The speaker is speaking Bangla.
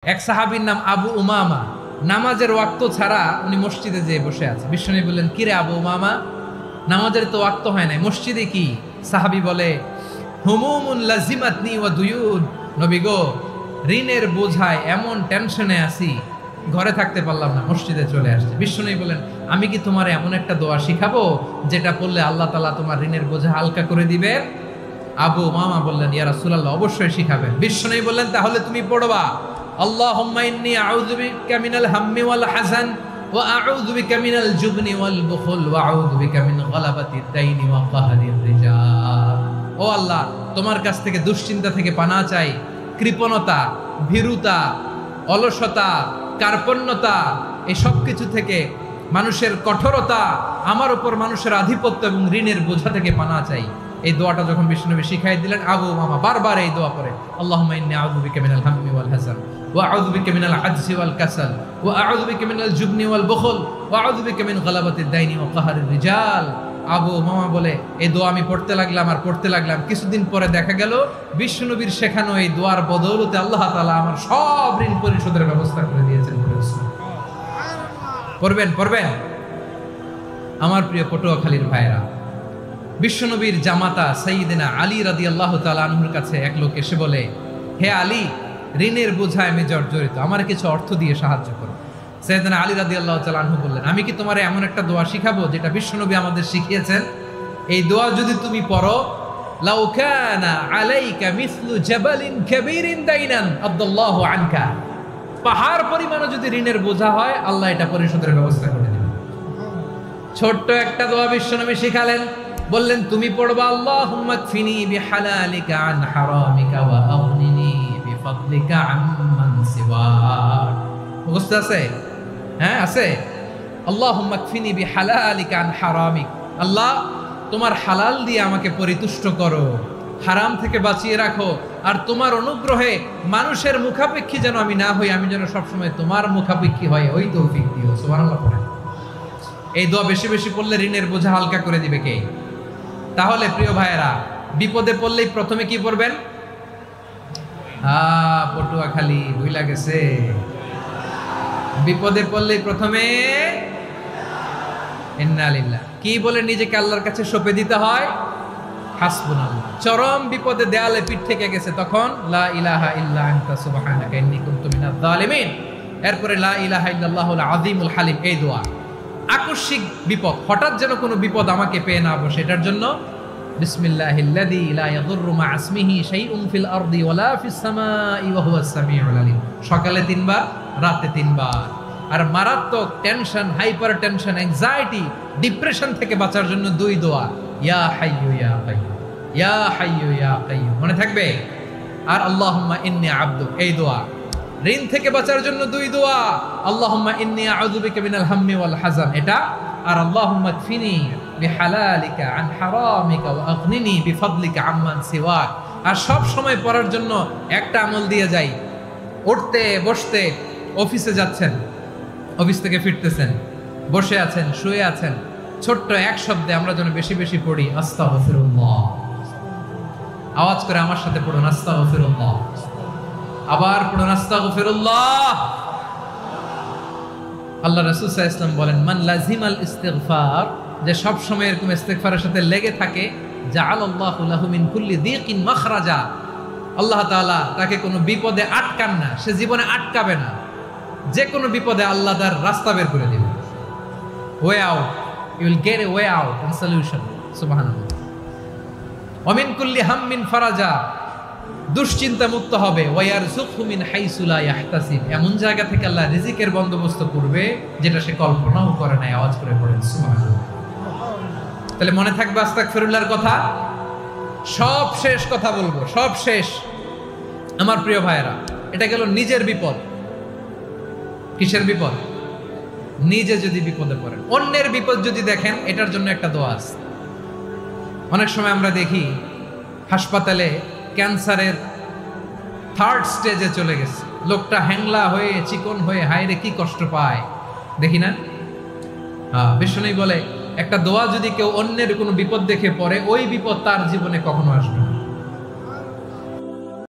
এক সাহাবীর নাম আবু উমামা। নামাজের ওয়াক্ত ছাড়া উনি মসজিদে যেয়ে বসে আছে। বিশ্বনবী বললেন, কিরে আবু উমামা, নামাজের তো ওয়াক্ত হয় নাই, মসজিদে কি? সাহাবী বলে, হুমুমুন লাজিমাতনি ওয়া দুয়ুন। নবী গো, ঋণের বোঝায় এমন টেনশনে আছি, ঘরে থাকতে পারলাম না, মসজিদে চলে আসছে। বিশ্বনবী বলেন, আমি কি তোমার এমন একটা দোয়া শিখাবো যেটা পড়লে আল্লাহ তাআলা তোমার ঋণের বোঝা হালকা করে দিবে? আবু উমামা বললেন, ইয়া রাসূলুল্লাহ, অবশ্যই শিখাবেন। বিশ্বনবী বললেন, তাহলে তুমি পড়বা, আল্লাহুম্মা ইন্নী আউযু বিকা মিনাল হাম্মি ওয়াল হাযান ওয়া আউযু বিকা মিনাল জুবনি ওয়াল বুখল ওয়া আউযু বিকা মিন গালাবাতিদ দাইনি ওয়া কাহরির রিজাল। ও আল্লাহ, তোমার কাছ থেকে দুশ্চিন্তা থেকে পানাহ চাই, কৃপণতা, ভীরুতা, অলসতা, কার্পণ্যতা, এই সব কিছু থেকে, মানুষের কঠোরতা, আমার উপর মানুষের আধিপত্য এবং ঋণের বোঝা থেকে পানাহ চাই। এই দোয়াটা যখন বিশ্বনবী শিখাই দিলেন, আবু উমামা বারবার এই দোয়া পড়ে, আল্লাহুম্মা ইন্নী আউযু বিকা মিনাল হাম্মি ওয়াল হাযান ওয়া আউযু বিকা মিনাল আজজি ওয়াল কাসাল ওয়া আউযু বিকা মিনাল জুবনি ওয়াল বুখল ওয়া আউযু বিকা মিন গালাবাতিদ দাইনি ওয়া কাহরির রিজাল। আবু উমামা বলে, এই দোয়া আমি পড়তে লাগলাম। কিছুদিন পরে দেখা গেল বিশ্বনবীর শেখানো এই দোয়ার বদৌলতে আল্লাহ তাআলা আমার সব ঋণ পরিশোধের ব্যবস্থা করে দিয়েছেন। পড়বেন আমার প্রিয় পটুয়াখালীর ভাইরা। বিশ্বনবীর জামাতা সাইয়্যিদিনা আলী রাদিয়াল্লাহু তাআলা আনহুর কাছে এক লোক এসে বলে, হে আলী, ঋণের বোঝায় আমি জর্জরিত, আমার কিছু অর্থ দিয়ে সাহায্য করো। সাইয়্যিদিনা আলী রাদিয়াল্লাহু তাআলা আনহু বললেন, আমি কি তোমারে এমন একটা দোয়া শিখাবো যেটা বিশ্বনবী আমাদের শিখিয়েছেন? এই দোয়া যদি তুমি পড়ো, লাউ কানা আলাইকা মিসলু জাবালিন কাবীরিন দাইনান আদাল্লাহু আনকা, পাহাড় পরিমাণও যদি ঋণের বোঝা হয়, আল্লাহ এটা পরিশোধের ব্যবস্থা করে দিবেন। ছোট্ট একটা দোয়া বিশ্বনবী শিখালেন, বললেন, তুমি পড়বা, আল্লাহুম্মা কফিনি বিহালালিকা আন হারামিকা ওয়া আগনিনি বিফাদলিকা আম্মান সিওয়াক। মুখস্থ আছে? হ্যাঁ, আছে। আল্লাহুম্মা কফিনি বিহালালিকা আন হারামিক, আল্লাহ তোমার হালাল দিয়ে আমাকে পরিতুষ্ট করো, হারাম থেকে বাঁচিয়ে রাখো, আর তোমার অনুগ্রহে মানুষের মুখাপেক্ষী যেন আমি না হই, আমি যেন সবসময় তোমার মুখাপেক্ষী হয়, ওই তৌফিক দিও। সুবহানাল্লাহ পড়েন। এই দোয়া বেশি বেশি পড়লে ঋণের বোঝা হালকা করে দিবে কে? তাহলে প্রিয় ভাইয়েরা, বিপদে পড়লেই প্রথমে কি পড়বেন? পটুয়াখালী ভুইলা গেছে। বিপদে পড়লেই প্রথমে ইন্না লিল্লাহ কি বলে নিজেকে আল্লাহর কাছে সঁপে দিতে হয়? হাসবুনাল্লাহ। চরম বিপদে দেয়ালে পিঠ থেকে গেছে, তখন লা ইলাহা ইল্লা আনতা সুবহানাকা ইন্নী কুনতু মিনাজ জালিমিন। এরপরে লা ইলাহা ইল্লাল্লাহুল আযীমুল হালিম, এই দোয়া। আকস্মিক বিপদ, হঠাৎ যেন কোনো বিপদ আমাকে পেয়ে না বসে, এটার জন্য বিসমিল্লাহিল্লাযী লা ইয়াদুররু মা ইসমিহি শাইউন ফিল আরদি ওয়ালা ফিস সামাই ওয়া হুয়াস সামিউল আলিম। সকালে 3 বার, রাতে 3 বার। আর মারাত্মক tension, hyper tension, anxiety, depression থেকে বাঁচার জন্য 2 দোয়া, ইয়া হাইয়্যু ইয়া কাইয়্যুম, ইয়া হাইয়্যু ইয়া কাইয়্যুম, মনে থাকবে? আর আল্লাহুম্মা ইন্নী আবদুক, এই দোয়া। ঋণ থেকে বাঁচার জন্য 2 দোয়া, আল্লাহুম্মা ইন্নী আউযু বিকা মিনাল হাম্মি ওয়াল হাযান, এটা। আর আল্লাহুম্মা কফিনি বিহালালিকা আন হারামিকা ওয়া আগনিনি বিফাদলিকা আম্মান সিওয়াক। আর সব সময় পড়ার জন্য একটা আমল দিয়ে যাই, উঠতে বসতে, অফিসে যাচ্ছেন, অফিস থেকে ফিরতেছেন, বসে আছেন, শুয়ে আছেন, ছোট্ট এক শব্দে আমরা যেন বেশি বেশি পড়ি, আস্তাগফিরুল্লাহ। আওয়াজ করে আমার সাথে পড়ুন, আস্তাগফিরুল্লাহ। আবার পড়ুন, আস্তাগফিরুল্লাহ। আল্লাহ রাসূল সাল্লাল্লাহু আলাইহি ওয়াসাল্লাম বলেন, মান লাজিমাল ইস্তিগফার, যে সব সময় এরকম ইস্তিগফারের সাথে লেগে থাকে, জাআলাল্লাহু লাহু মিন কুল্লি দিকিন মাখরাজা, আল্লাহ তাআলা তাকে কোনো বিপদে আটকান না, সে জীবনে আটকাবে না, যে কোনো বিপদে আল্লাহ তার রাস্তা বের করে দিবেন। Way out, you will get a way out and solution. সুবহানাল্লাহ। ওয়া মিন কুল্লি হাম্মিন ফারাজা, দুশ্চিন্তা মুক্ত হবে। ওয়ায়ারযুকহু মিন হাইসু লা ইয়াহতাসিব, এমন জায়গা থেকে আল্লাহ রিজিকের বন্দোবস্ত করবে যেটা সে কল্পনাও করে নাই। আওয়াজ করে পড়েন সুবহানাল্লাহ। তাহলে মনে থাকবে আস্তাগফিরুল্লাহর কথা। সব শেষ কথা বলবো, সব শেষ আমার প্রিয় ভাইয়েরা। এটা গেল নিজের বিপদ। কিসের বিপদ? নিজে যদি বিপদে পড়েন। অন্যের বিপদ যদি দেখেন, এটার জন্য একটা দোয়া আছে। অনেক সময় আমরা দেখি হাসপাতালে ক্যান্সারের 3rd স্টেজে চলে গেছে, লোকটা হ্যাংলা হয়ে, চিকন হয়ে, হায়রে কি কষ্ট পায়, দেখি না? বিশ্বনবী বলে, একটা দোয়া যদি কেউ অন্যের কোনো বিপদ দেখে পড়ে, ওই বিপদ তার জীবনে কখনো আসবে না।